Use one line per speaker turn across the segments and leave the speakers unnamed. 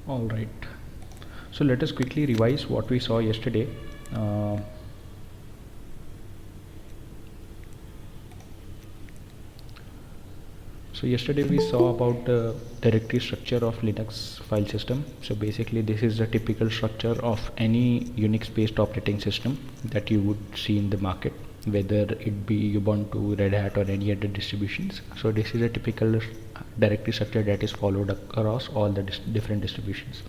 All right. So let us quickly revise what we saw yesterday. So yesterday we saw about the directory structure of Linux file system. So basically this is the typical structure of any Unix based operating system that you would see in the market, whether it be Ubuntu, Red Hat or any other distributions. So this is a typical directory structure that is followed across all the different distributions.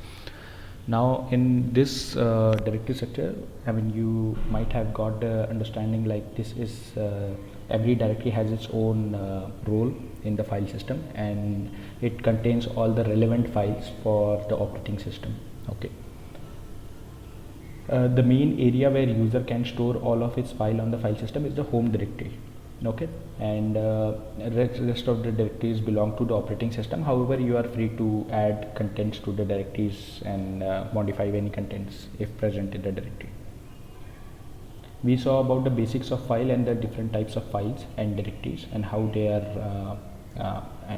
Now in this directory structure, I mean, you might have got the understanding like this is every directory has its own role in the file system, and it contains all the relevant files for the operating system. Okay. The main area where user can store all of its file on the file system is the home directory. Okay, and rest of the directories belong to the operating system. However, you are free to add contents to the directories and modify any contents if present in the directory. We saw about the basics of file and the different types of files and directories and how they are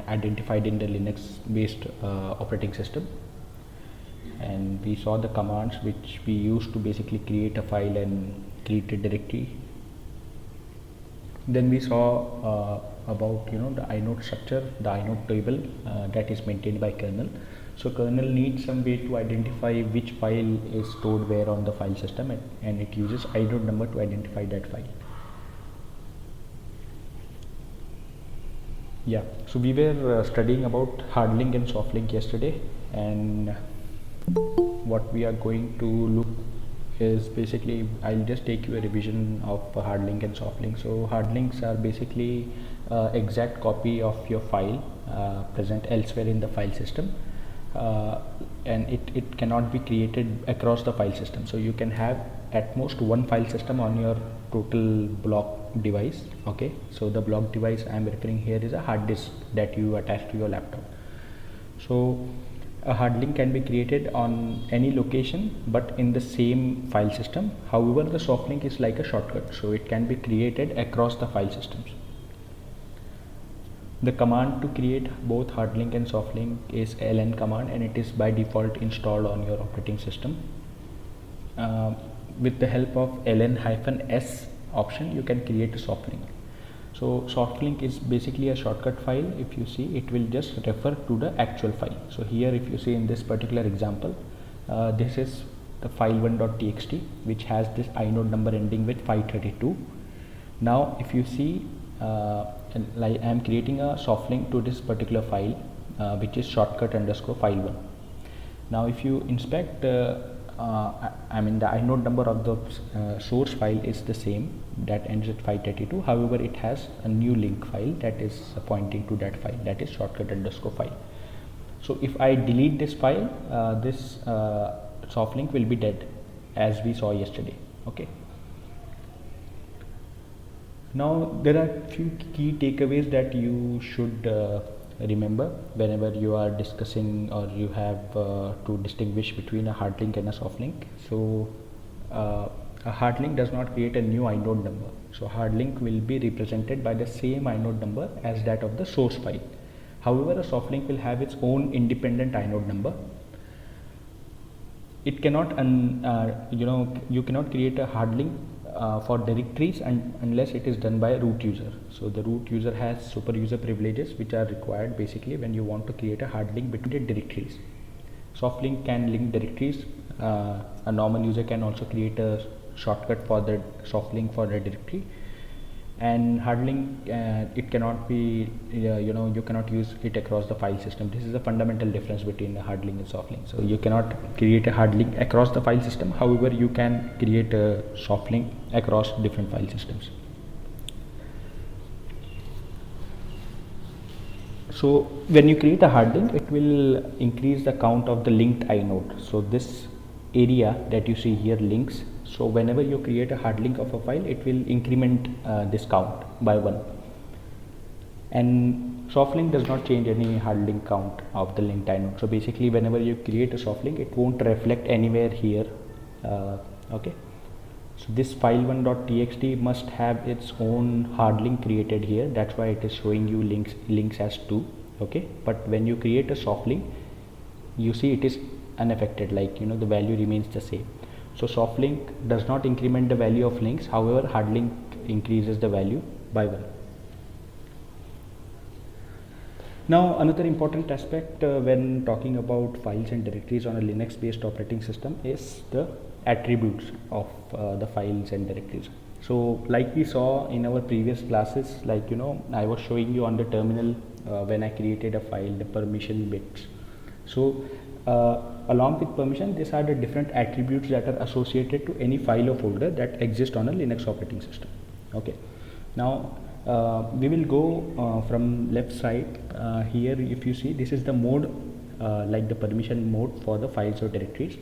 identified in the Linux based operating system. And we saw the commands which we use to basically create a file and create a directory. Then we saw about the inode structure, the inode table that is maintained by kernel. So kernel needs some way to identify which file is stored where on the file system, and it uses inode number to identify that file. Yeah, so we were studying about hard link and soft link yesterday, and what we are going to look is basically, I'll just take you a revision of hard link and soft link. So hard links are basically exact copy of your file present elsewhere in the file system, and it cannot be created across the file system. So you can have at most one file system on your total block device. Okay, so the block device I am referring here is a hard disk that you attach to your laptop. So a hard link can be created on any location but in the same file system. However, the soft link is like a shortcut, so it can be created across the file systems. The command to create both hard link and soft link is ln command, and it is by default installed on your operating system. With the help of ln-s option, you can create a soft link. So soft link is basically a shortcut file. If you see, it will just refer to the actual file. So here, if you see in this particular example, this is the file1.txt, which has this inode number ending with 532. Now if you see, like I am creating a soft link to this particular file, which is shortcut underscore file1. Now if you inspect, I mean, the inode number of the source file is the same, that ends at 532. However, it has a new link file that is pointing to that file, that is shortcut underscore file. So if I delete this file, this soft link will be dead, as we saw yesterday. Okay. Now there are few key takeaways that you should remember whenever you are discussing or you have to distinguish between a hard link and a soft link. So a hard link does not create a new inode number. So hard link will be represented by the same inode number as that of the source file. However, a soft link will have its own independent inode number. It cannot you cannot create a hard link for directories unless it is done by a root user. So the root user has super user privileges which are required basically when you want to create a hard link between the directories. Soft link can link directories. A normal user can also create a shortcut for the soft link for the directory. And hard link, it cannot be, you cannot use it across the file system. This is a fundamental difference between a hard link and soft link. So you cannot create a hard link across the file system. However, you can create a soft link across different file systems. So when you create a hard link, it will increase the count of the linked inode. So this area that you see here, links. So whenever you create a hard link of a file, it will increment this count by 1. And soft link does not change any hard link count of the linked inode. So basically, whenever you create a soft link, it won't reflect anywhere here. Okay. So this file1.txt must have its own hard link created here. That's why it is showing you links as 2. Okay. But when you create a soft link, you see it is unaffected, like the value remains the same. So soft link does not increment the value of links, however hard link increases the value by 1. Now another important aspect when talking about files and directories on a Linux based operating system is the attributes of the files and directories. So like we saw in our previous classes, like I was showing you on the terminal when I created a file, the permission bits. So along with permission, these are the different attributes that are associated to any file or folder that exist on a Linux operating system. Okay, now we will go from left side. Here if you see, this is the mode, like the permission mode for the files or directories.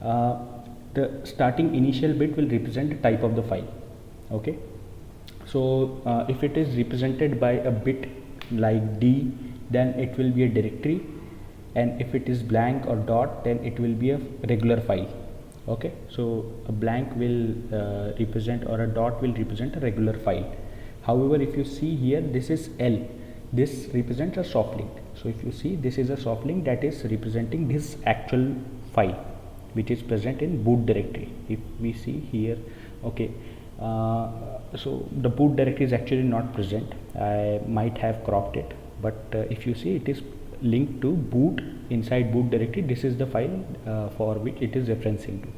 The starting initial bit will represent the type of the file. Okay, so if it is represented by a bit like D, then it will be a directory, and if it is blank or dot, then it will be a regular file. Okay, so a blank will represent, or a dot will represent a regular file. However, if you see here, this is L, this represents a soft link. So if you see, this is a soft link that is representing this actual file which is present in boot directory. If we see here, okay, so the boot directory is actually not present. I might have cropped it, but if you see, it is linked to boot. Inside boot directory, this is the file for which it is referencing to.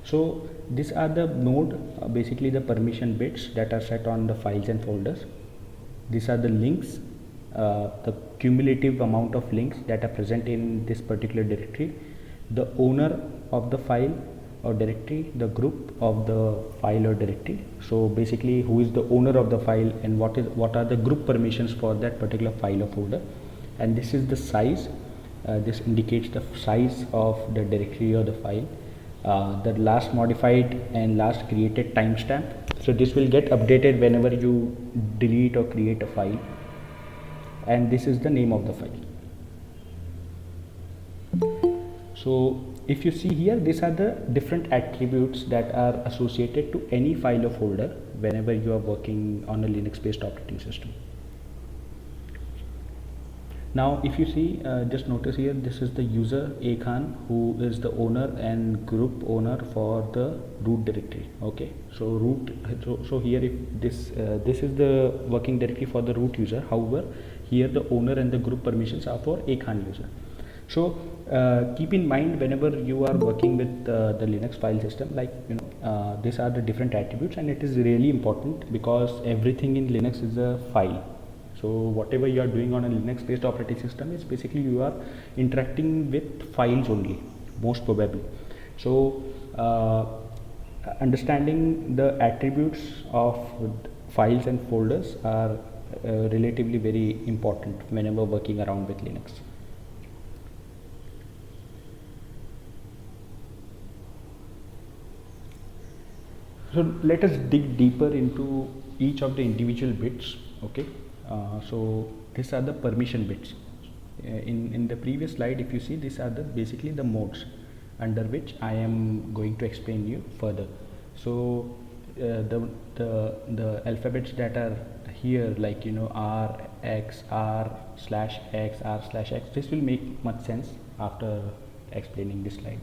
So these are the node, basically the permission bits that are set on the files and folders. These are the links, the cumulative amount of links that are present in this particular directory, the owner of the file or directory, the group of the file or directory. So basically, who is the owner of the file, and what are the group permissions for that particular file or folder. And this is the size. This indicates the size of the directory or the file. The last modified and last created timestamp. So this will get updated whenever you delete or create a file. And this is the name of the file. So if you see here, these are the different attributes that are associated to any file or folder whenever you are working on a Linux based operating system. Now if you see, just notice here, this is the user A Khan, who is the owner and group owner for the root directory. Okay, so root, so here if this is the working directory for the root user. However, here the owner and the group permissions are for A Khan user. So keep in mind whenever you are working with the Linux file system, like these are the different attributes, and it is really important because everything in Linux is a file. So whatever you are doing on a Linux based operating system is basically you are interacting with files only, most probably. So understanding the attributes of files and folders are relatively very important whenever working around with Linux. So let us dig deeper into each of the individual bits. Okay, so these are the permission bits. In the previous slide, if you see, these are the basically the modes under which I am going to explain you further. So the alphabets that are here, like R, X, R/X, R/X, this will make much sense after explaining this slide.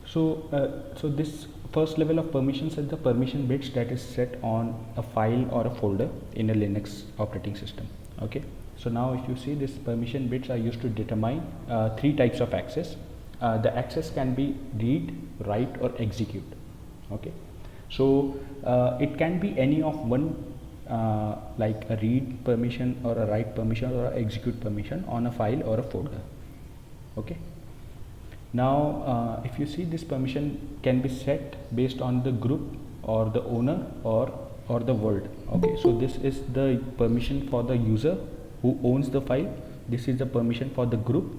So so this first level of permissions is the permission bits that is set on a file or a folder in a Linux operating system. Okay, so now if you see, this permission bits are used to determine three types of access. The access can be read, write, or execute. Okay, so it can be any of one, like a read permission or a write permission or a execute permission on a file or a folder. Okay, now if you see, this permission can be set based on the group or the owner or the world. Okay, so this is the permission for the user who owns the file, this is the permission for the group,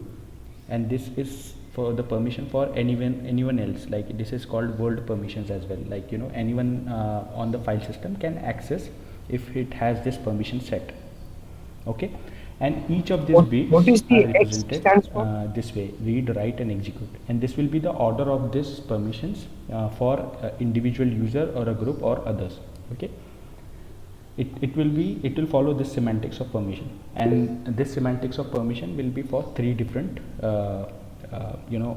and this is for the permission for anyone else. Like this is called world permissions as well, like anyone on the file system can access if it has this permission set. Okay, and each of these bits are represented this way: read, write, and execute. And this will be the order of these permissions for individual user or a group or others. Okay, it will follow this semantics of permission, and this semantics of permission will be for three different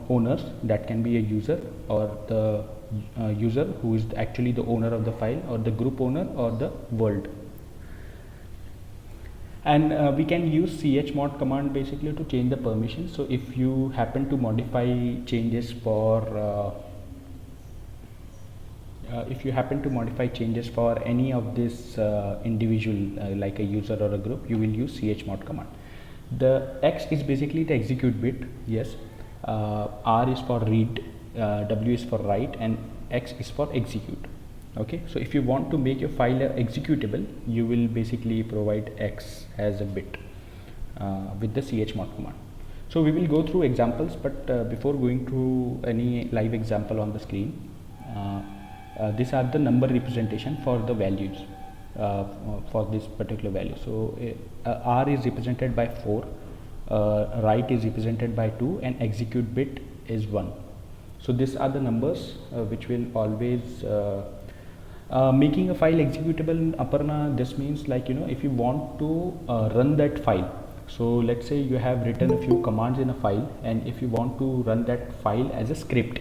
owners. That can be a user, or the user who is actually the owner of the file, or the group owner, or the world. And we can use chmod command basically to change the permissions. So if you happen to modify changes for any of this individual, like a user or a group, you will use chmod command. The X is basically the execute bit. Yes, R is for read, W is for write, and X is for execute. Okay, so if you want to make your file executable, you will basically provide X as a bit with the chmod command. So we will go through examples, but before going through any live example on the screen, these are the number representation for the values for this particular value. So R is represented by 4, write is represented by 2, and execute bit is 1. So these are the numbers which will always making a file executable in Aparna. This means, like, if you want to run that file, so let's say you have written a few commands in a file, and if you want to run that file as a script,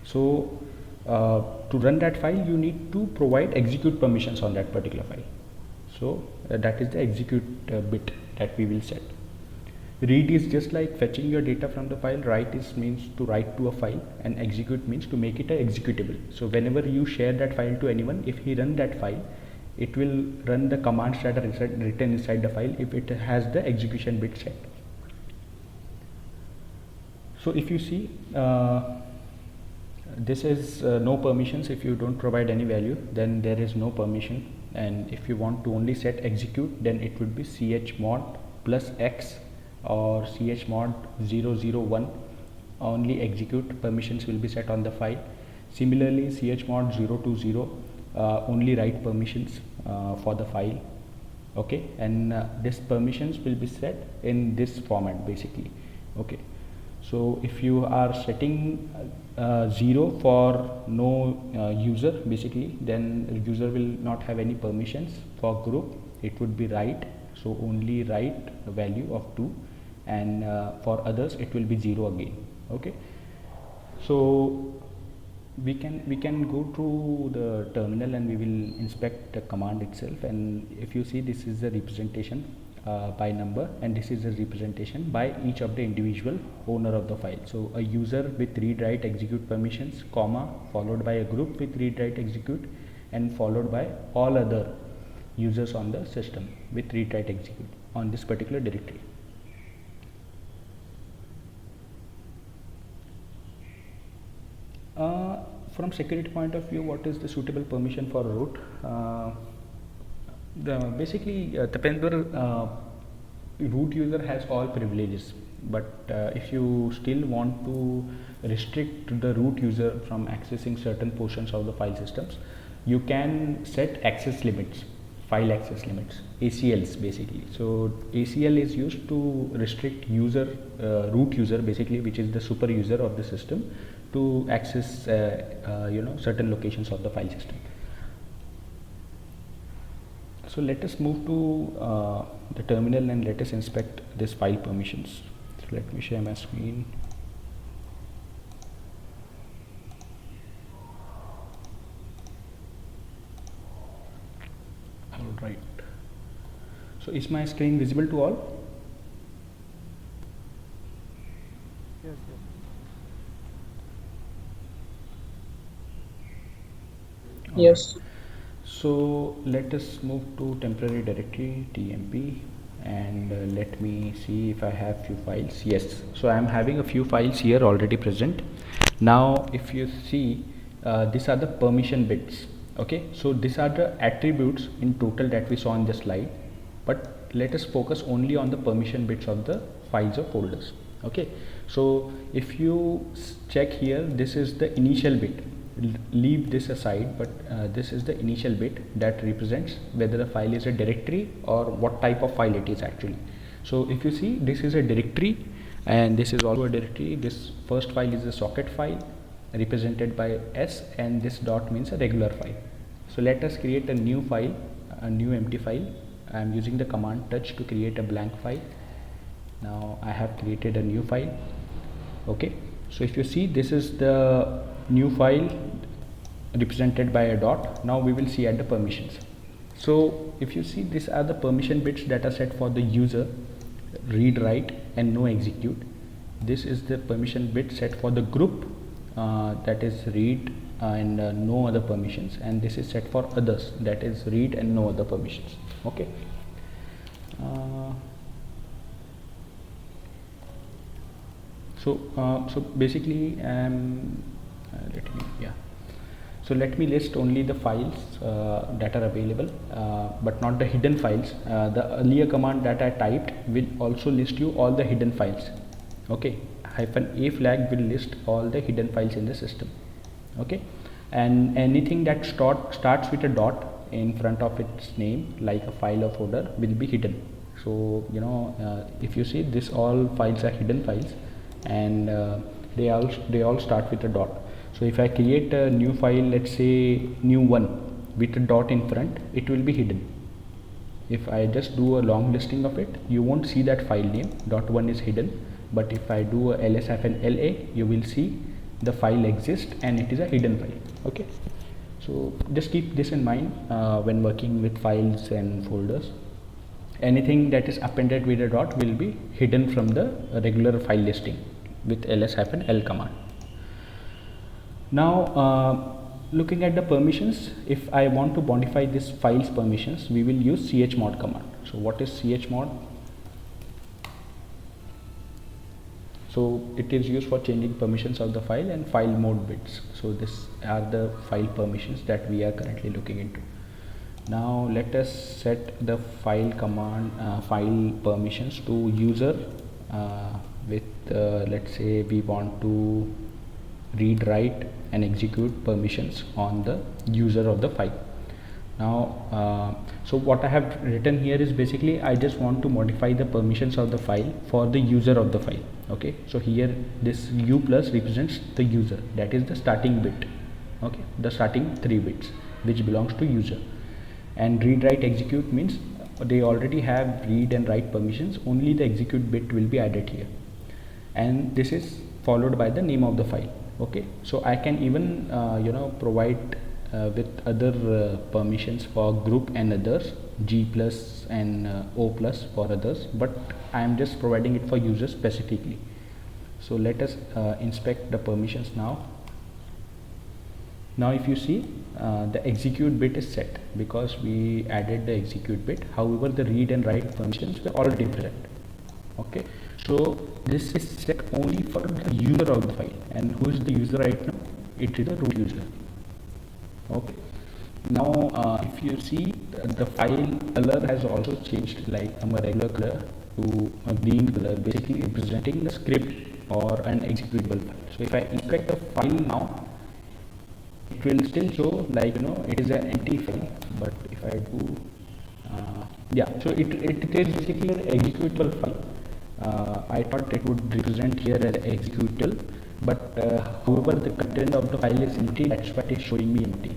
so to run that file you need to provide execute permissions on that particular file. So that is the execute bit that we will set. Read is just like fetching your data from the file, write is means to write to a file, and execute means to make it a executable. So whenever you share that file to anyone, if he run that file, it will run the commands that are written inside the file if it has the execution bit set. So if you see, this is no permissions. If you don't provide any value, then there is no permission. And if you want to only set execute, then it would be chmod plus X or chmod 001, only execute permissions will be set on the file. Similarly, chmod 020, only write permissions for the file. Okay, and this permissions will be set in this format basically. Okay, so if you are setting 0 for no user basically, then user will not have any permissions. For group it would be write, so only write a value of 2, and for others it will be 0 again. Okay, so we can go to the terminal and we will inspect the command itself. And if you see, this is the representation by number, and this is the representation by each of the individual owner of the file. So a user with read, write, execute permissions, comma, followed by a group with read, write, execute, and followed by all other users on the system with read, write, execute on this particular directory. From security point of view, what is the suitable permission for root? Basically, Tapendra, root user has all privileges, but if you still want to restrict the root user from accessing certain portions of the file systems, you can set access limits, file access limits, ACLs basically. So ACL is used to restrict user, root user basically, which is the super user of the system, to access certain locations of the file system. So let us move to the terminal and let us inspect this file permissions. So let me share my screen. All right. So is my screen visible to all?
Yes, yes. Yes.
So let us move to temporary directory tmp, and let me see if I have few files. Yes, so I am having a few files here already present. Now if you see, these are the permission bits. Okay, so these are the attributes in total that we saw in the slide, but let us focus only on the permission bits of the files or folders. Okay, so if you check here, this is the initial bit. Leave this aside, but this is the initial bit that represents whether the file is a directory or what type of file it is actually. So if you see, this is a directory and this is also a directory. This first file is a socket file represented by S, and this dot means a regular file. So let us create a new file a new empty file. I am using the command touch to create a blank file. Now I have created a new file. Okay, so if you see, this is the new file represented by a dot. Now we will see at the permissions. So if you see, these are the permission bits that are set for the user: read, write, and no execute. This is the permission bit set for the group, that is read and no other permissions, and this is set for others, that is read and no other permissions. Okay. So basically let me list only the files that are available, but not the hidden files. The earlier command that I typed will also list you all the hidden files. Okay, -a flag will list all the hidden files in the system. Okay, and anything that starts with a dot in front of its name, like a file or folder, will be hidden. So if you see, this all files are hidden files, and they all start with a dot. So if I create a new file, let's say new one, with a dot in front, it will be hidden. If I just do a long listing of it, you won't see that file name. .1 is hidden. But if I do a ls-la, you will see the file exists and it is a hidden file. Okay, so just keep this in mind when working with files and folders. Anything that is appended with a dot will be hidden from the regular file listing with ls-l command. Now looking at the permissions, if I want to modify this file's permissions, we will use chmod command. So what is chmod? So it is used for changing permissions of the file and file mode bits. So these are the file permissions that we are currently looking into. Now let us set the file command file permissions to user with let's say we want to read, write, and execute permissions on the user of the file. Now so what I have written here is basically I just want to modify the permissions of the file for the user of the file. Okay, so here this u plus represents the user, that is the starting bit. Okay, the starting 3 bits which belongs to user. And read, write, execute means they already have read and write permissions, only the execute bit will be added here, and this is followed by the name of the file. Okay, so I can even provide with other permissions for group and others, G plus and O plus for others, but I am just providing it for users specifically. So let us inspect the permissions now. Now if you see, the execute bit is set because we added the execute bit. However, the read and write permissions were already present. Okay, so this is set only for the user of the file, and who is the user right now? It is the root user. Okay, now if you see, the file color has also changed, like from a regular color to a green color, basically representing the script or an executable file. So if I inspect the file now, it will still show like it is an empty file, but if I do so it is basically an executable file. I thought it would represent here as executable, but however the content of the file is empty, that's what is showing me empty.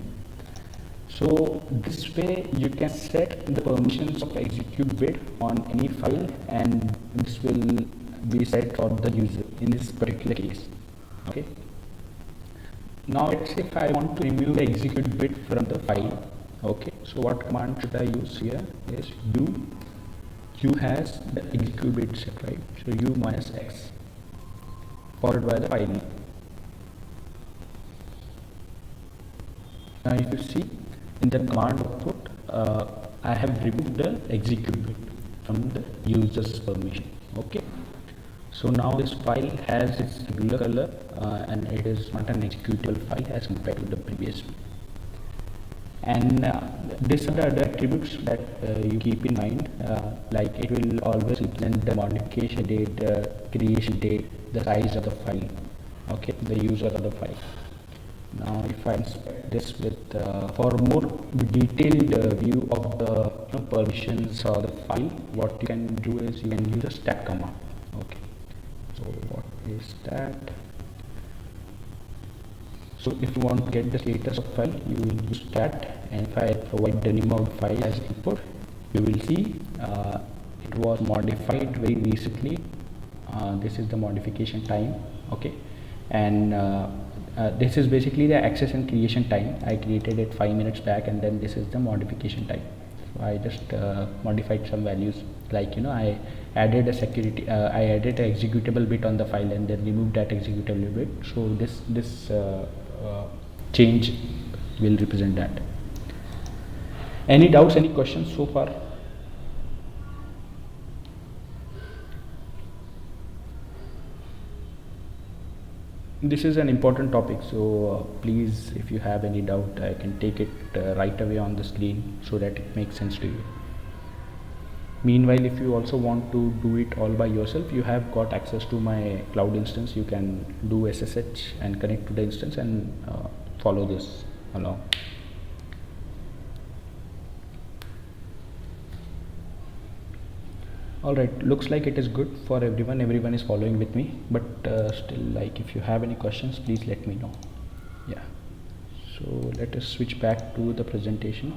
So this way you can set the permissions of execute bit on any file, and this will be set for the user in this particular case. Okay, now let's say if I want to remove the execute bit from the file. Okay, so what command should I use here is u has the execute bit set, right? So u minus x followed by the file name. Now if you see in the command output, I have removed the execute bit from the user's permission. Okay, so now this file has its regular color and it is not an executable file as compared to the previous one. And these are the other attributes that you keep in mind, like it will always represent the modification date, the creation date, the size of the file, okay, the user of the file. Now if I inspect this with for more detailed view of the permissions or the file, what you can do is you can use a stat command. Okay, so what is that? So if you want to get the status of file, you will use cat, and if I provide the name of the file as input, you will see it was modified very recently. This is the modification time, okay, and this is basically the access and creation time. I created it 5 minutes back, and then this is the modification time. So I just modified some values, like, you know, I added a security, I added an executable bit on the file and then removed that executable bit. So this change will represent that. Any doubts, any questions so far? This is an important topic, so please, if you have any doubt, I can take it right away on the screen so that it makes sense to you. Meanwhile, if you also want to do it all by yourself, you have got access to my cloud instance. You can do SSH and connect to the instance and follow this along. Alright, looks like it is good for everyone. Everyone is following with me, but still, like, if you have any questions, please let me know. Yeah, so let us switch back to the presentation.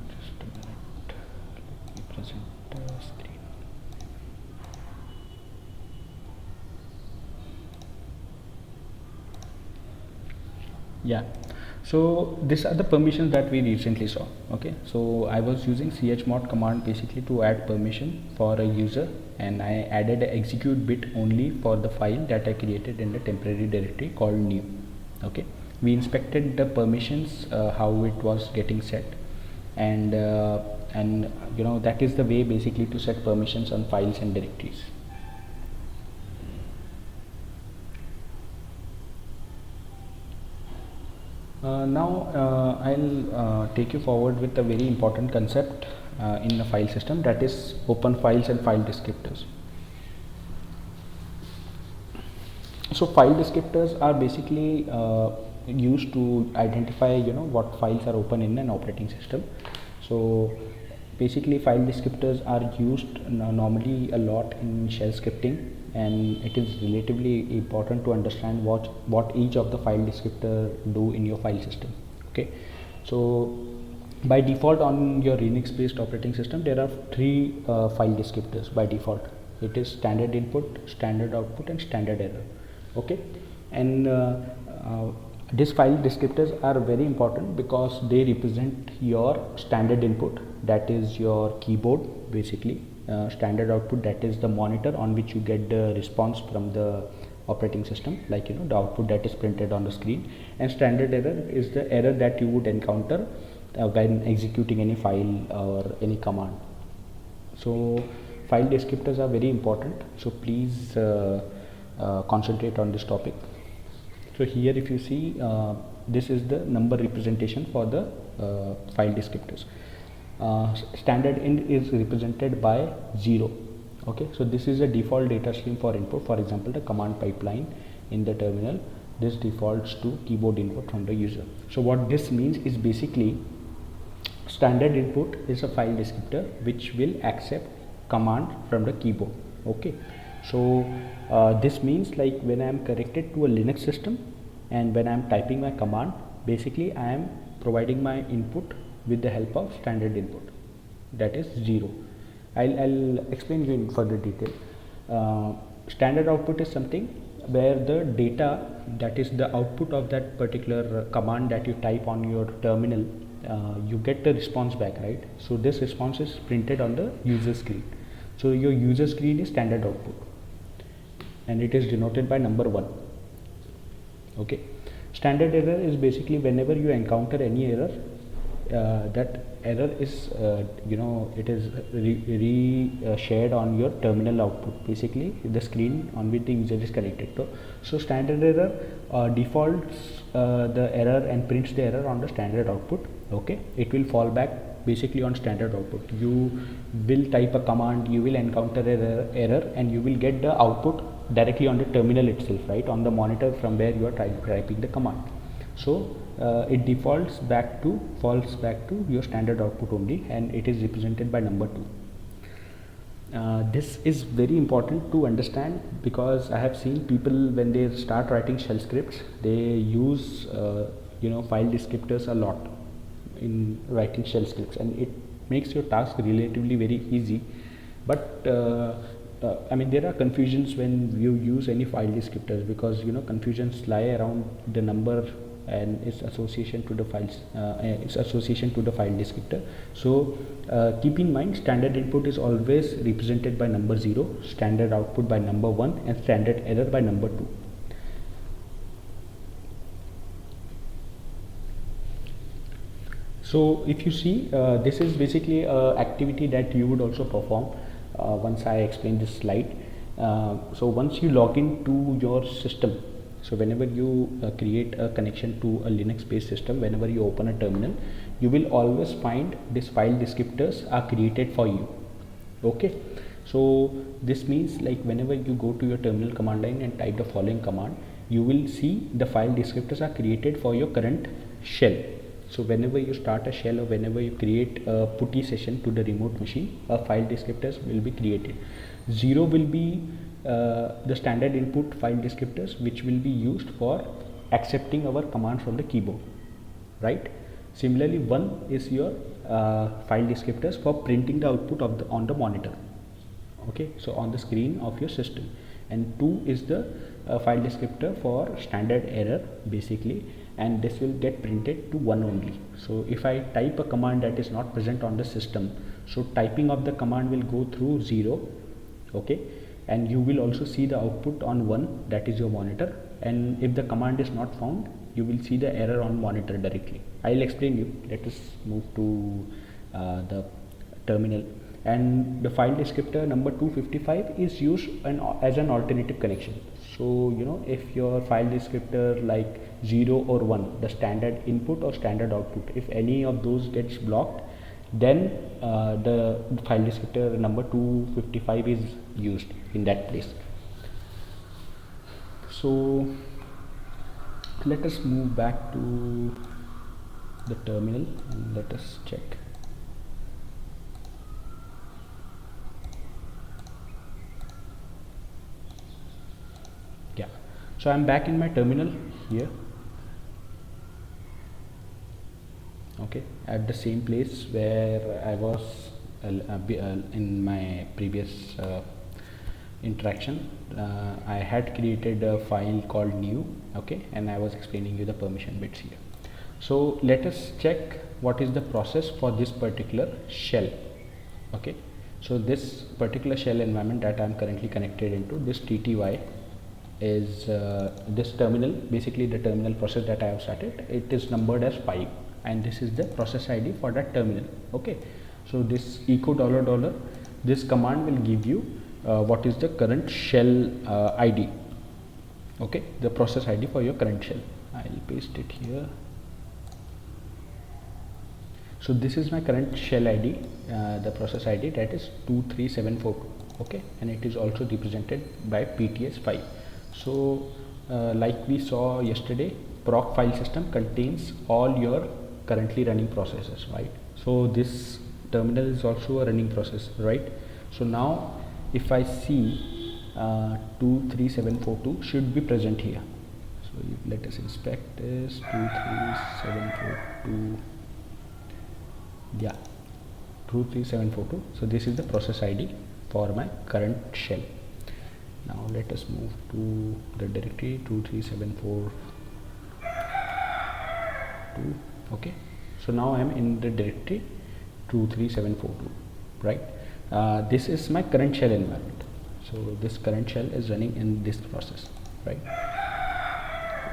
Just a minute, let me present the screen. Yeah, so these are the permissions that we recently saw. Okay, so I was using chmod command basically to add permission for a user, and I added an execute bit only for the file that I created in the temporary directory called new. Okay, we inspected the permissions, how it was getting set, and you know, that is the way basically to set permissions on files and directories. Now I'll take you forward with a very important concept in the file system, that is open files and file descriptors. So file descriptors are basically used to identify, you know, what files are open in an operating system. So basically file descriptors are used normally a lot in shell scripting, and it is relatively important to understand what each of the file descriptor do in your file system. Okay, so by default on your Linux based operating system, there are three file descriptors by default. It is standard input, standard output, and standard error. Okay, and these file descriptors are very important because they represent your standard input, that is your keyboard basically, standard output, that is the monitor on which you get the response from the operating system, like, you know, the output that is printed on the screen, and standard error is the error that you would encounter when executing any file or any command. So file descriptors are very important, so please concentrate on this topic. So here if you see, this is the number representation for the file descriptors. Standard int is represented by 0. Okay, so this is a default data stream for input. For example, the command pipeline in the terminal, this defaults to keyboard input from the user. So what this means is basically standard input is a file descriptor which will accept command from the keyboard. Okay, so this means, like, when I am connected to a Linux system and when I am typing my command, basically I am providing my input with the help of standard input, that is 0. I'll explain you in further detail. Standard output is something where the data, that is the output of that particular command that you type on your terminal, you get the response back, right? So this response is printed on the user screen. So your user screen is standard output, and it is denoted by number 1. Okay, standard error is basically whenever you encounter any error, that error is you know, it is shared on your terminal output, basically the screen on which the user is connected to. So standard error defaults the error and prints the error on the standard output. Okay, it will fall back basically on standard output. You will type a command, you will encounter error, and you will get the output directly on the terminal itself, right, on the monitor from where you are typing the command. So it falls back to your standard output only, and it is represented by number 2. This is very important to understand, because I have seen people, when they start writing shell scripts, they use file descriptors a lot in writing shell scripts, and it makes your task relatively very easy. But I mean, there are confusions when you use any file descriptors, because confusions lie around the number and its association to the file descriptor. So keep in mind, standard input is always represented by number 0, standard output by number 1, and standard error by number 2. So if you see, this is basically a activity that you would also perform once I explain this slide. So once you log into your system, so whenever you create a connection to a Linux based system, whenever you open a terminal, you will always find these file descriptors are created for you. Okay, so this means, like, whenever you go to your terminal command line and type the following command, you will see the file descriptors are created for your current shell. So whenever you start a shell, or whenever you create a putty session to the remote machine, a file descriptors will be created. 0 will be the standard input file descriptors, which will be used for accepting our command from the keyboard, right? Similarly, 1 is your file descriptors for printing the output of on the monitor, okay, so on the screen of your system. And 2 is the file descriptor for standard error, basically, and this will get printed to 1 only. So if I type a command that is not present on the system, so typing of the command will go through 0, okay, and you will also see the output on 1, that is your monitor. And if the command is not found, you will see the error on monitor directly. I'll explain you. Let us move to the terminal. And the file descriptor number 255 is used as an alternative connection. So if your file descriptor like 0 or 1, the standard input or standard output, if any of those gets blocked, then the file descriptor number 255 is used in that place. So let us move back to the terminal and let us check. Yeah, so I'm back in my terminal here, okay, at the same place where I was in my previous interaction. I had created a file called new, okay, and I was explaining you the permission bits here. So let us check what is the process for this particular shell. Okay, so this particular shell environment that I am currently connected into, this TTY is this terminal, basically the terminal process that I have started, it is numbered as 5, and this is the process ID for that terminal. Okay, so this echo $, this command will give you what is the current shell ID, okay, the process ID for your current shell. I'll paste it here. So this is my current shell ID, the process ID, that is 23742, okay, and it is also represented by PTS5. So like we saw yesterday, proc file system contains all your currently running processes, right? So this terminal is also a running process, right? So now if I see 23742 should be present here. So let us inspect this. 23742, yeah, 23742. So this is the process ID for my current shell. Now let us move to the directory 23742. Okay, so now I am in the directory 23742, right? This is my current shell environment. So this current shell is running in this process, right?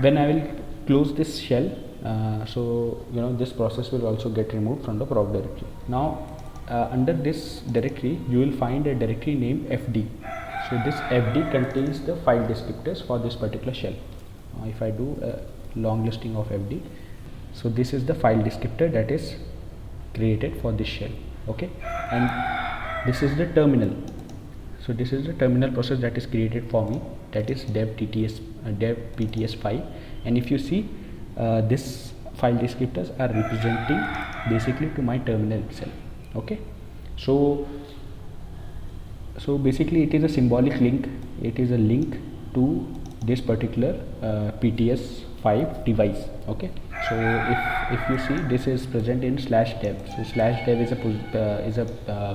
When I will close this shell, so this process will also get removed from the proc directory. Now under this directory you will find a directory named fd. So this fd contains the file descriptors for this particular shell. If I do a long listing of fd, so this is the file descriptor that is created for this shell, okay, and this is the terminal. So this is the terminal process that is created for me, that is dev pts5. And if you see, this file descriptors are representing basically to my terminal itself. Okay, so basically it is a symbolic link. It is a link to this particular PTS5 device. Okay, so if you see, this is present in /dev. So /dev is a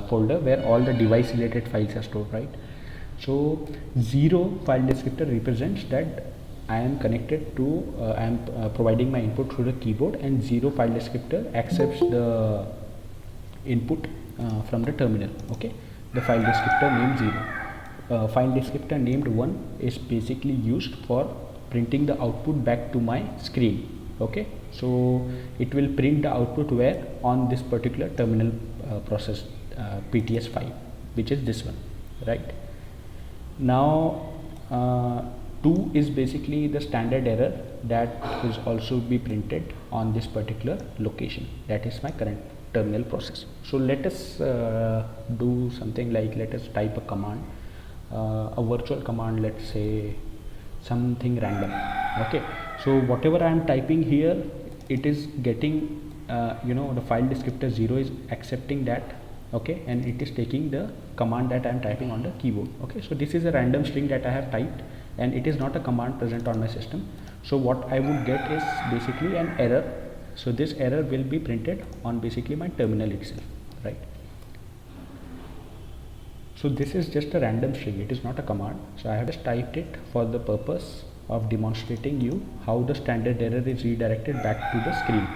folder where all the device related files are stored, right? So 0 file descriptor represents that I am connected to I am providing my input through the keyboard, and 0 file descriptor accepts the input from the terminal. Okay, the file descriptor named 0. File descriptor named 1 is basically used for printing the output back to my screen. Okay, so it will print the output where on this particular terminal process PTS5, which is this one, right? Now 2 is basically the standard error that is also be printed on this particular location, that is my current terminal process. So let us do something like, let us type a command, a virtual command, let's say something random. Okay, so whatever I am typing here, it is getting the file descriptor 0 is accepting that. Okay, and it is taking the command that I am typing on the keyboard. Okay, so this is a random string that I have typed, and it is not a command present on my system. So what I would get is basically an error. So this error will be printed on basically my terminal itself, right? So this is just a random string, it is not a command. So I have just typed it for the purpose of demonstrating you how the standard error is redirected back to the screen.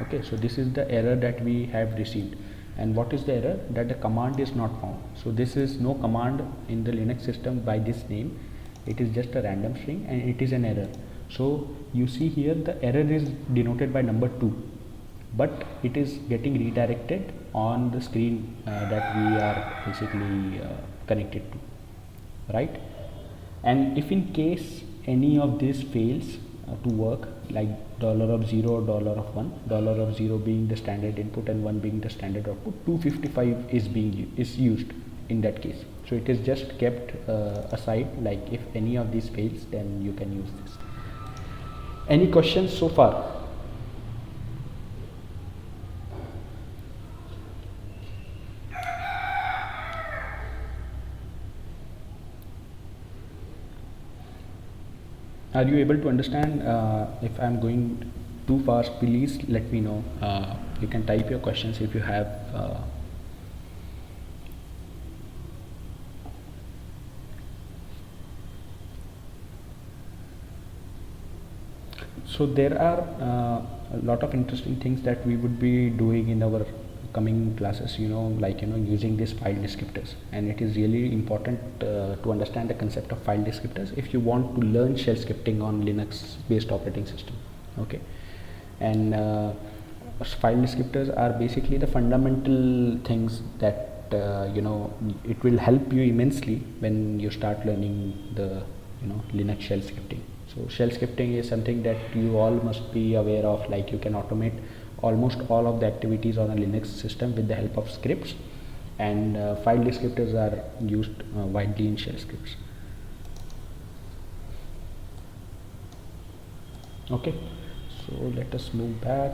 Okay, so this is the error that we have received. And what is the error? That the command is not found. So this is no command in the Linux system by this name. It is just a random string and it is an error. So you see here the error is denoted by number 2, but it is getting redirected on the screen that we are basically connected to, right? And if in case any of this fails to work, like $0 $1, $0 being the standard input and 1 being the standard output, 255 is used in that case. So it is just kept aside, like if any of these fails, then you can use this. Any questions so far? Are you able to understand? If I am going too fast, please let me know. You can type your questions if you have. So there are a lot of interesting things that we would be doing in our coming classes, using these file descriptors, and it is really important to understand the concept of file descriptors if you want to learn shell scripting on Linux based operating system. Okay, and file descriptors are basically the fundamental things that it will help you immensely when you start learning the Linux shell scripting. So shell scripting is something that you all must be aware of, like you can automate almost all of the activities on a Linux system with the help of scripts, and file descriptors are used widely in shell scripts. Okay, so let us move back.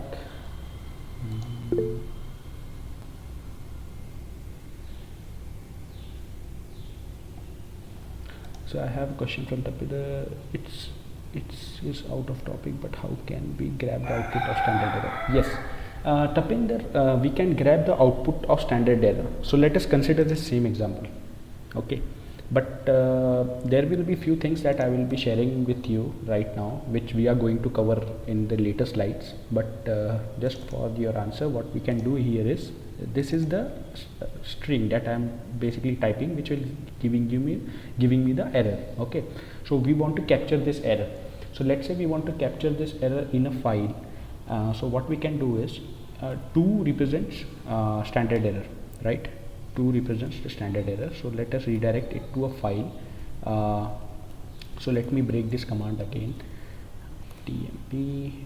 So I have a question from Tapida. It's out of topic, but how can we grab the output of standard error? Yes, Tapinder, we can grab the output of standard error. So let us consider the same example. Okay, but there will be few things that I will be sharing with you right now, which we are going to cover in the later slides. But just for your answer, what we can do here is, this is the string that I am basically typing, which will giving me the error. Okay, so we want to capture this error. So let's say we want to capture this error in a file. So what we can do is 2 represents standard error, right? 2 represents the standard error. So let us redirect it to a file. So let me break this command again. tmp.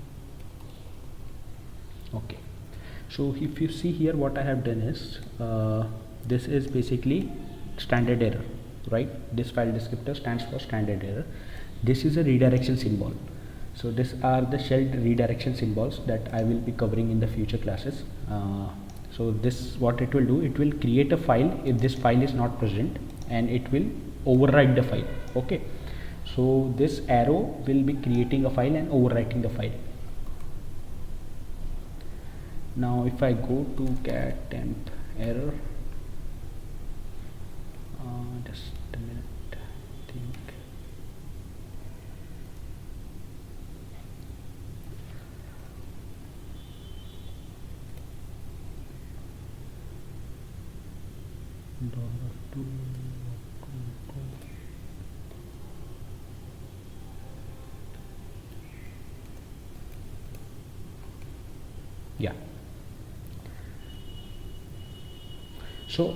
Okay, so if you see here, what I have done is this is basically standard error, right? This file descriptor stands for standard error. This is a redirection symbol. So these are the shelled redirection symbols that I will be covering in the future classes. So this, what it will do, it will create a file if this file is not present, and it will overwrite the file. Okay, so this arrow will be creating a file and overwriting the file. Now if I go to cat temp error, just a minute, I think. $2. Yeah. So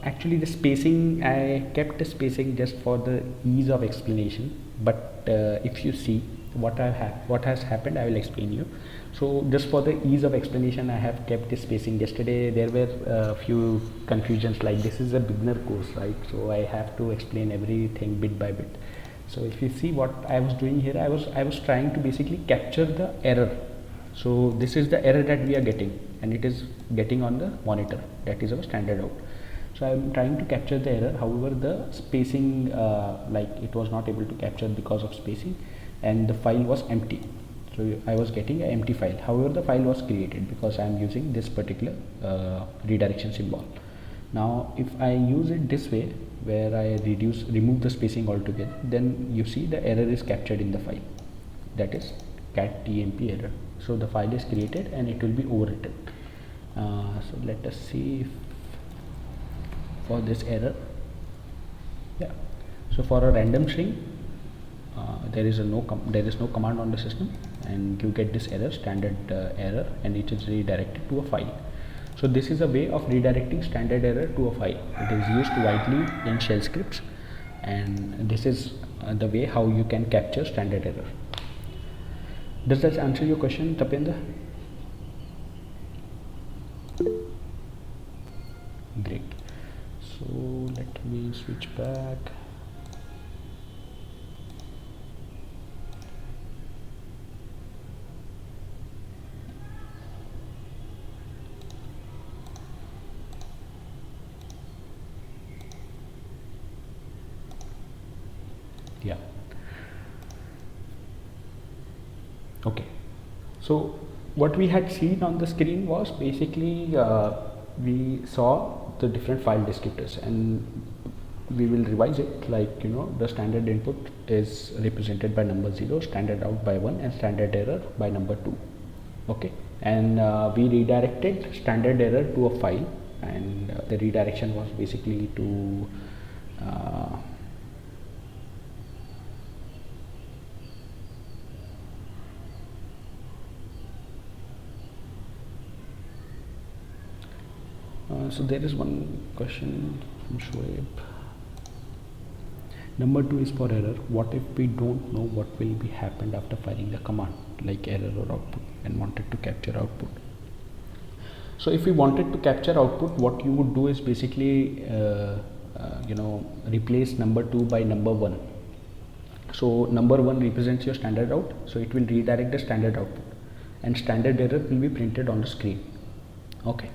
actually the spacing, I kept the spacing just for the ease of explanation, but if you see what has happened, I will explain you. So just for the ease of explanation, I have kept the spacing. Yesterday there were a few confusions, like this is a beginner course, right? So I have to explain everything bit by bit. So if you see what I was doing here, I was trying to basically capture the error. So this is the error that we are getting, and it is getting on the monitor, that is our standard out. So I am trying to capture the error, however the spacing, like it was not able to capture because of spacing, and the file was empty. So I was getting an empty file, however the file was created because I am using this particular redirection symbol. Now if I use it this way, where I remove the spacing altogether, then you see the error is captured in the file, that is cat tmp error. So the file is created and it will be overwritten. So let us see if for this error, yeah. So for a random string, there is no command on the system, and you get this error, standard error, and it is redirected to a file. So this is a way of redirecting standard error to a file. It is used widely in shell scripts, and this is the way how you can capture standard error. Does that answer your question, Tapendra? Great. So let me switch back. Yeah. Okay. So what we had seen on the screen was basically we saw the different file descriptors, and we will revise it, like, you know, the standard input is represented by number 0, standard out by 1, and standard error by number 2. Okay, and we redirected standard error to a file, and the redirection was basically to so there is one question from Shoaib. Number 2 is for error. What if we don't know what will be happened after firing the command, like error or output, and wanted to capture output? So if we wanted to capture output, what you would do is basically you know, replace number 2 by number 1. So number 1 represents your standard out, so it will redirect the standard output, and standard error will be printed on the screen. Okay.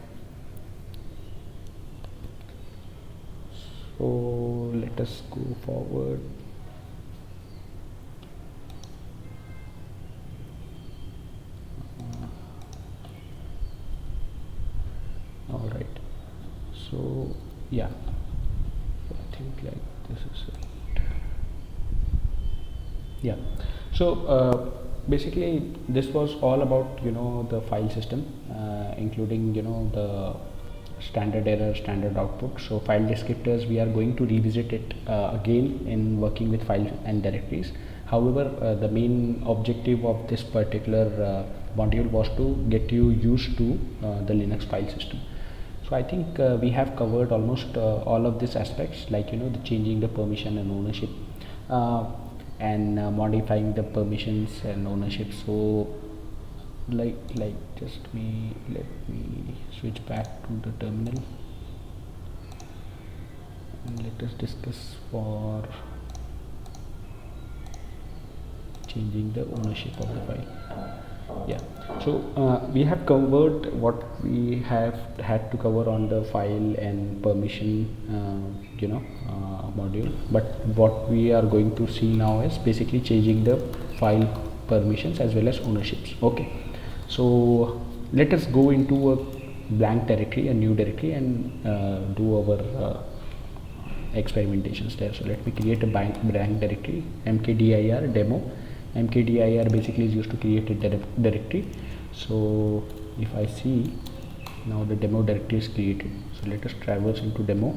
So let us go forward. All right. So yeah, I think like this is it. Yeah. So basically this was all about, you know, the file system, including, you know, the standard error, standard output. So file descriptors, we are going to revisit it again in working with files and directories. However, the main objective of this particular module was to get you used to the Linux file system. So I think we have covered almost all of these aspects, like, you know, the changing the permission and ownership, and modifying the permissions and ownership. So like just let me switch back to the terminal, and let us discuss for changing the ownership of the file. Yeah, so we have covered what we have had to cover on the file and permission module, but what we are going to see now is basically changing the file permissions as well as ownerships. Okay, so let us go into a blank directory, a new directory, and do our experimentations there. So let me create a blank directory, mkdir demo. Mkdir basically is used to create a directory. So if I see now the demo directory is created, so let us traverse into demo.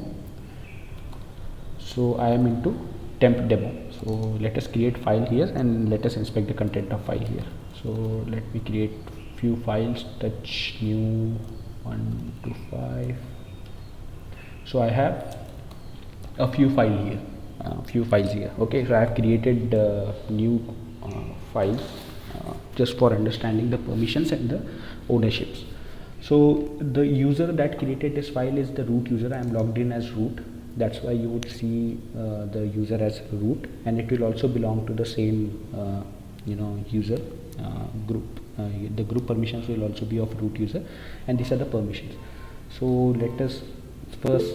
So I am into temp demo. So let us create file here and let us inspect the content of file here. So let me create few files, touch new 1 to 5. So I have a few files here. Okay, so I have created new files just for understanding the permissions and the ownerships. So the user that created this file is the root user. I am logged in as root. That's why you would see the user as root, and it will also belong to the same user group. The group permissions will also be of root user, and these are the permissions. So let us first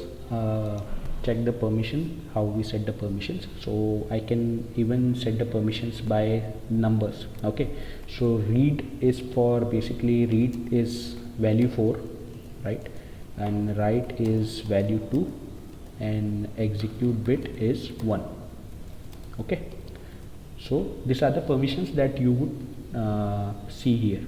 check the permission, how we set the permissions. So I can even set the permissions by numbers. Okay, so read is for basically read is value 4, right, and write is value 2, and execute bit is 1. Okay, so these are the permissions that you would see here.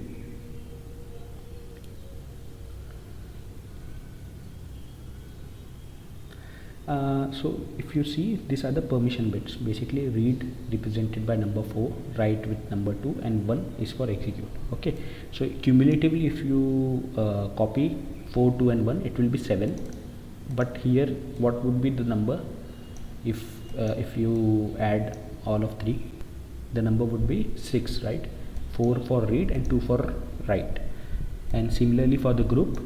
So if you see, these are the permission bits. Basically read represented by number 4, write with number 2, and 1 is for execute. Okay, so cumulatively if you copy 4, 2 and 1, it will be 7. But here what would be the number if you add all of 3? The number would be 6, right? 4 for read and 2 for write. And similarly for the group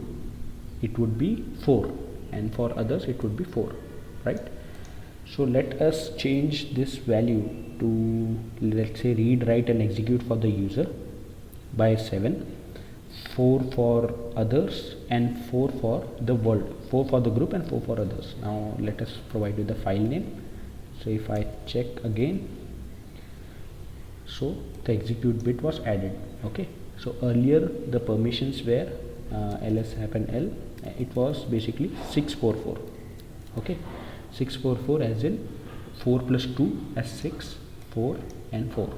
it would be 4, and for others it would be 4, right? So let us change this value to, let's say, read, write and execute for the user by 7, 4 for others, and 4 for the world, 4 for the group and 4 for others. Now let us provide you the file name. So if I check again, so the execute bit was added. Okay, so earlier the permissions were ls-l, it was basically 644. Okay, 644 as in 4 plus 2 as 6, 4 and 4,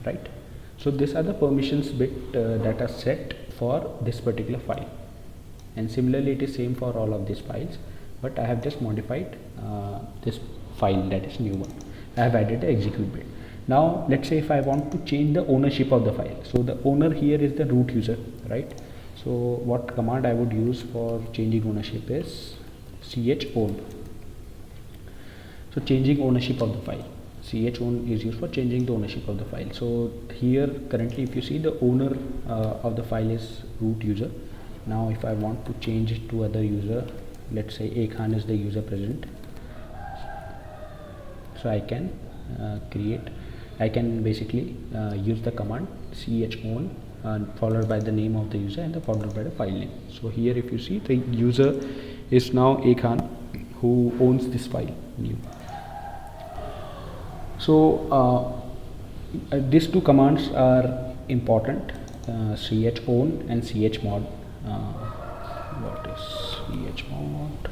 right? So these are the permissions bit that are set for this particular file, and similarly it is same for all of these files, but I have just modified this file, that is new one. I have added the execute bit. Now let's say if I want to change the ownership of the file, so the owner here is the root user, right? So what command I would use for changing ownership is chown. So changing ownership of the file, chown is used for changing the ownership of the file. So here currently if you see, the owner of the file is root user. Now if I want to change it to other user, let's say A Khan is the user present, so I can basically use the command chown followed by the name of the user and followed by the file name. So here if you see, the user is now A Khan, who owns this file new. So these two commands are important, chown and chmod. What is chmod?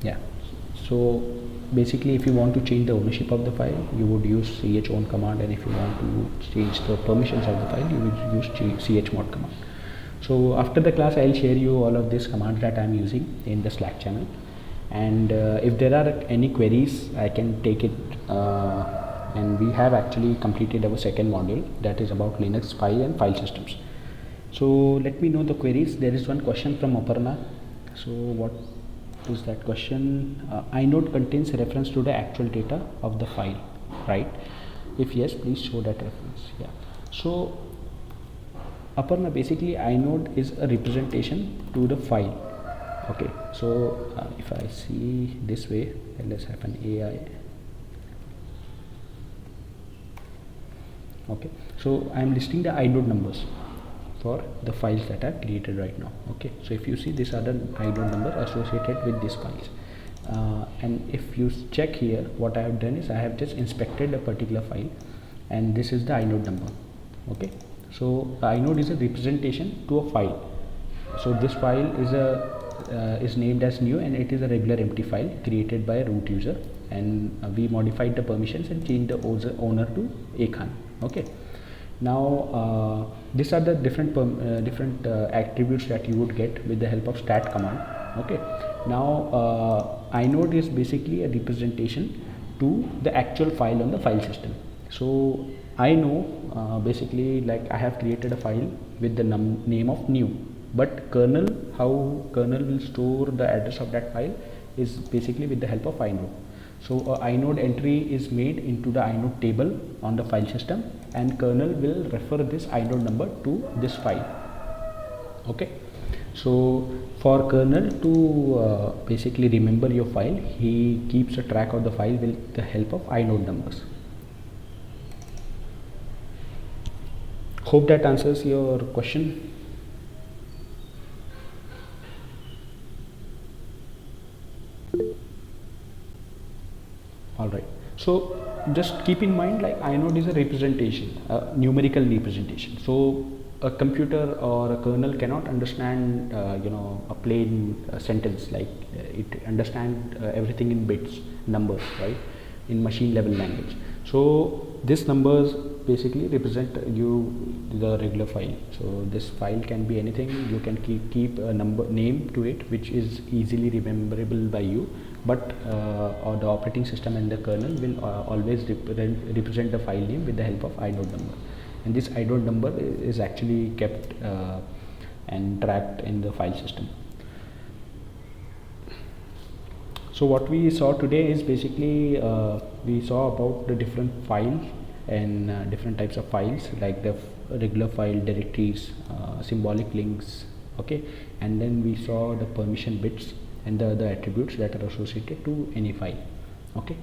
Yeah, so basically if you want to change the ownership of the file, you would use chown command, and if you want to change the permissions of the file, you would use chmod command. So after the class I'll share you all of these commands that I'm using in the Slack channel, and if there are any queries I can take it, and we have actually completed our second module, that is about Linux file and file systems. So let me know the queries. There is one question from Aparna. So what is that question? inode contains reference to the actual data of the file, right? If yes, please show that reference. Yeah, so Aparna, basically inode is a representation to the file. Okay, so if I see this way, ls-ai, Okay, so I am listing the inode numbers for the files that are created right now. Okay, so if you see, these are the inode number associated with these files. And if you check here, what I have done is I have just inspected a particular file, and this is the inode number. Okay, so the inode is a representation to a file. So this file is named as new, and it is a regular empty file created by a root user, and we modified the permissions and changed the owner to Akhan. Okay, now these are the different attributes that you would get with the help of stat command. Okay, now inode is basically a representation to the actual file on the file system. So I know basically, like, I have created a file with the name of new, but kernel, how kernel will store the address of that file is basically with the help of inode. So a inode entry is made into the inode table on the file system, and kernel will refer this inode number to this file. Okay, so for kernel to basically remember your file, he keeps a track of the file with the help of inode numbers. Hope that answers your question. Alright, so just keep in mind, like, inode is a representation, a numerical representation. So a computer or a kernel cannot understand a plain sentence, like it understand everything in bits, numbers, right, in machine level language. So these numbers basically represent the regular file. So this file can be anything. You can keep a name to it which is easily rememberable by you, but or the operating system and the kernel will always represent the file name with the help of inode number, and this inode number is actually kept and tracked in the file system. So what we saw today is basically we saw about the different files and different types of files, like the regular file, directories, symbolic links. Okay, and then we saw the permission bits and the other attributes that are associated to any file. Okay,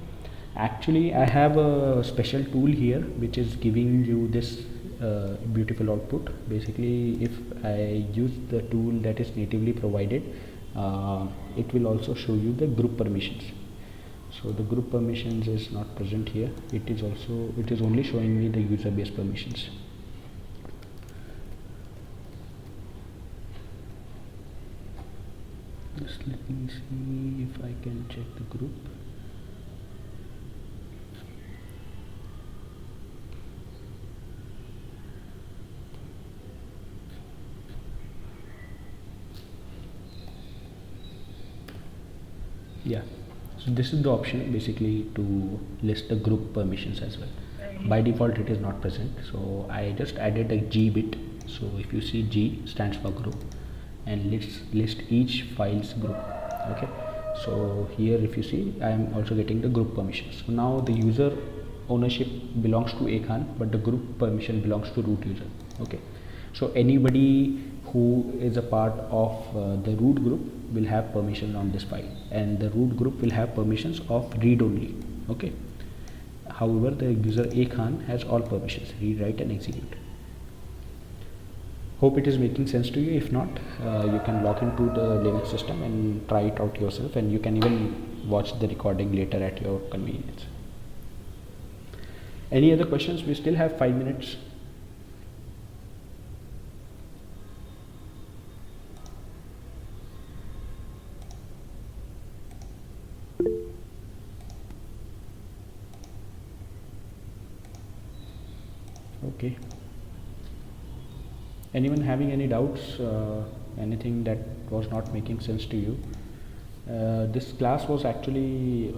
actually I have a special tool here which is giving you this beautiful output. Basically, if I use the tool that is natively provided, it will also show you the group permissions. So the group permissions is not present here. It is only showing me the user base permissions. Just let me see if I can check the group. Yeah, so this is the option basically to list the group permissions as well. By default it is not present, so I just added a G bit. So if you see, G stands for group, and let's list each file's group. Okay, so here if you see, I am also getting the group permissions. So now the user ownership belongs to Akhan, but the group permission belongs to root user. Okay, so anybody who is a part of the root group will have permission on this file, and the root group will have permissions of read only. Okay, however, the user Akhan has all permissions: read, write and execute. Hope it is making sense to you. If not, you can log into the Linux system and try it out yourself, and you can even watch the recording later at your convenience. Any other questions? We still have 5 minutes. Okay. Anyone having any doubts, anything that was not making sense to you? This class was actually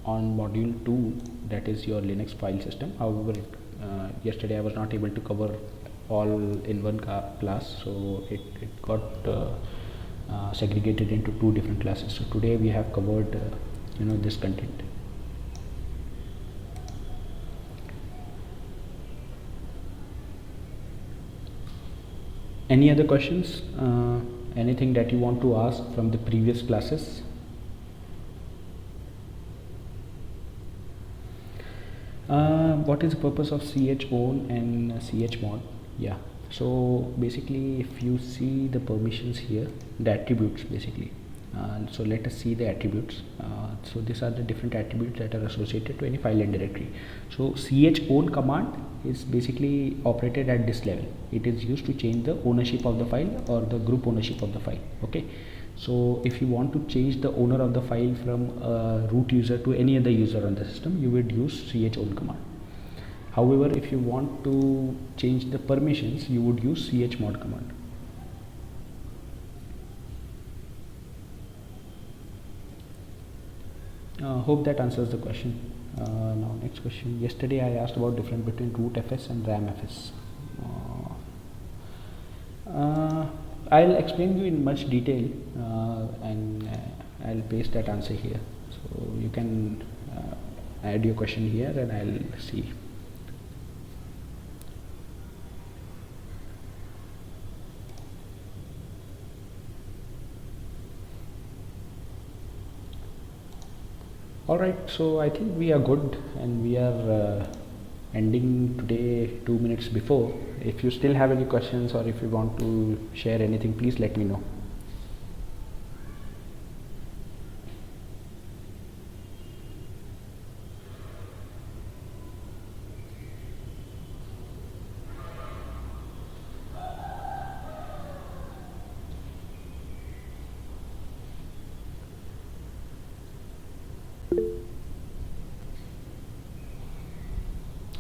on module 2, that is your Linux file system. However, yesterday I was not able to cover all in one class, so it got segregated into 2 different classes. So today we have covered this content. Any other questions? Anything that you want to ask from the previous classes? What is the purpose of chown and chmod? Yeah, so basically if you see the permissions here, the attributes basically, so let us see the attributes. So these are the different attributes that are associated to any file and directory. So chown command is basically operated at this level. It is used to change the ownership of the file or the group ownership of the file. Okay, so if you want to change the owner of the file from a root user to any other user on the system, you would use chown command. However, if you want to change the permissions, you would use chmod command. Hope that answers the question. Now next question. Yesterday I asked about difference between rootfs and ramfs. I'll explain you in much detail, and I'll paste that answer here. So you can add your question here and I'll see. Alright, so I think we are good and we are ending today 2 minutes before. If you still have any questions or if you want to share anything, please let me know.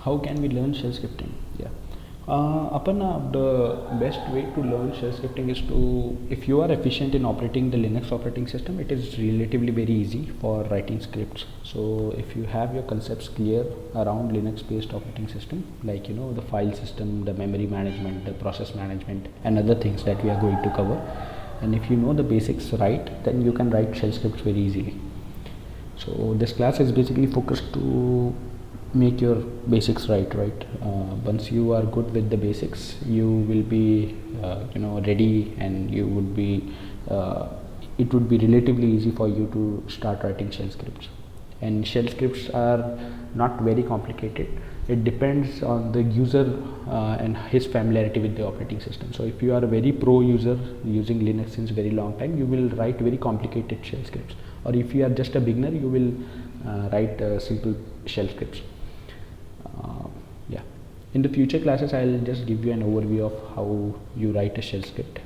How can we learn shell scripting? Yeah, Aparna, the best way to learn shell scripting is to, if you are efficient in operating the Linux operating system, it is relatively very easy for writing scripts. So if you have your concepts clear around Linux based operating system, like the file system, the memory management, the process management and other things that we are going to cover, and if you know the basics right, then you can write shell scripts very easily. So this class is basically focused to make your basics right. Once you are good with the basics, you will be ready, and you would be it would be relatively easy for you to start writing shell scripts. And shell scripts are not very complicated. It depends on the user and his familiarity with the operating system. So if you are a very pro user using Linux since very long time, you will write very complicated shell scripts, or if you are just a beginner, you will write simple shell scripts. Yeah, in the future classes I'll just give you an overview of how you write a shell script.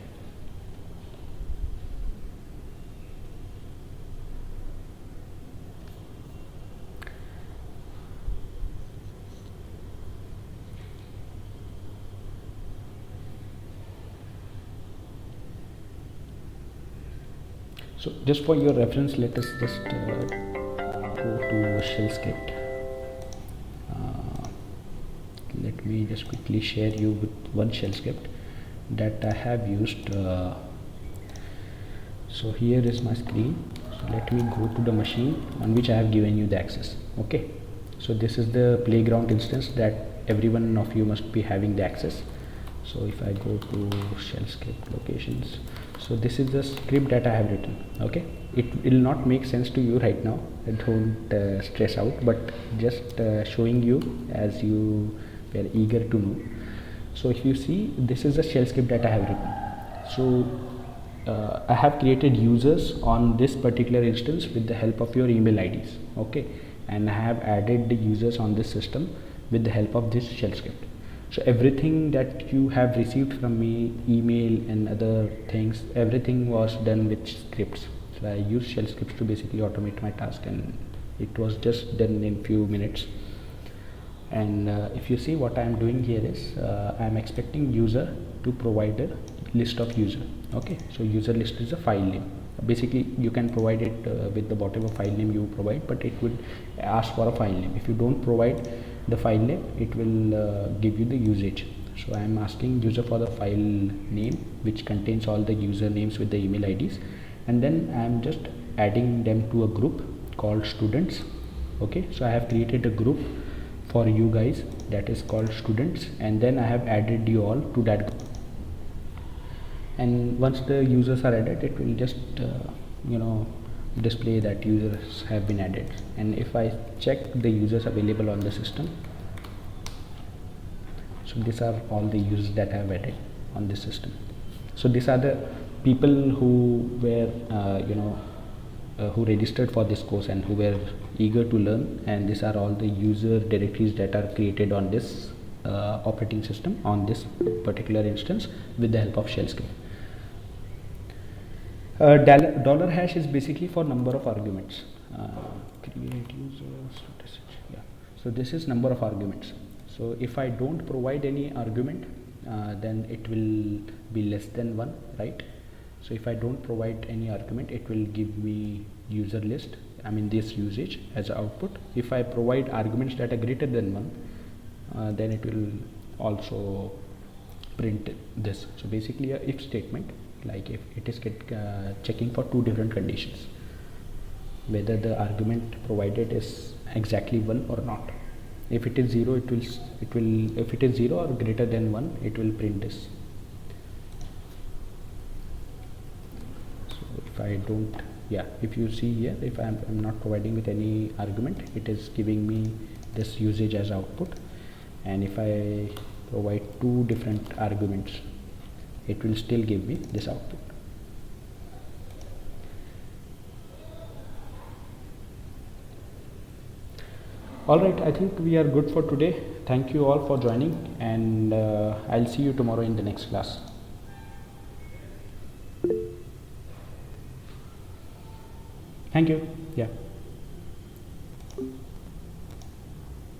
So just for your reference, let us just go to shell script. Let me just quickly share you with one shell script that I have used. So here is my screen. So let me go to the machine on which I have given you the access. Okay, so this is the playground instance that every one of you must be having the access. So if I go to shell script locations, so this is the script that I have written. Okay, it will not make sense to you right now, don't stress out, but just showing you as you were eager to know. So if you see, this is the shell script that I have written. So I have created users on this particular instance with the help of your email IDs. Okay, and I have added the users on this system with the help of this shell script. So everything that you have received from me, email and other things, everything was done with scripts. So I used shell scripts to basically automate my task, and it was just done in few minutes. And if you see, what I am doing here is I am expecting user to provide a list of user. Okay, so user list is a file name. Basically you can provide it with the whatever file name you provide, but it would ask for a file name. If you don't provide the file name, it will give you the usage. So I am asking user for the file name, which contains all the user names with the email IDs, and then I am just adding them to a group called students. Okay, so I have created a group for you guys that is called students, and then I have added you all to that group. And once the users are added, it will just display that users have been added. And if I check the users available on the system, So these are all the users that I have added on this system. So these are the people who were who registered for this course and who were eager to learn, and these are all the user directories that are created on this operating system on this particular instance with the help of shell script. Dollar hash is basically for number of arguments. Create user status. Yeah. So this is number of arguments. So if I don't provide any argument, then it will be less than 1, right? So if I don't provide any argument, it will give me user list, I mean this usage as output. If I provide arguments that are greater than 1, then it will also print this. So basically a if statement, like if it is checking for 2 different conditions, whether the argument provided is exactly 1 or not. If it is 0, it will if it is 0 or greater than 1, it will print this. So if I don't, yeah, if you see here, if I'm not providing with any argument, it is giving me this usage as output. And if I provide 2 different arguments, it will still give me this output. Alright, I think we are good for today. Thank you all for joining, and I'll see you tomorrow in the next class. Thank you. Yeah.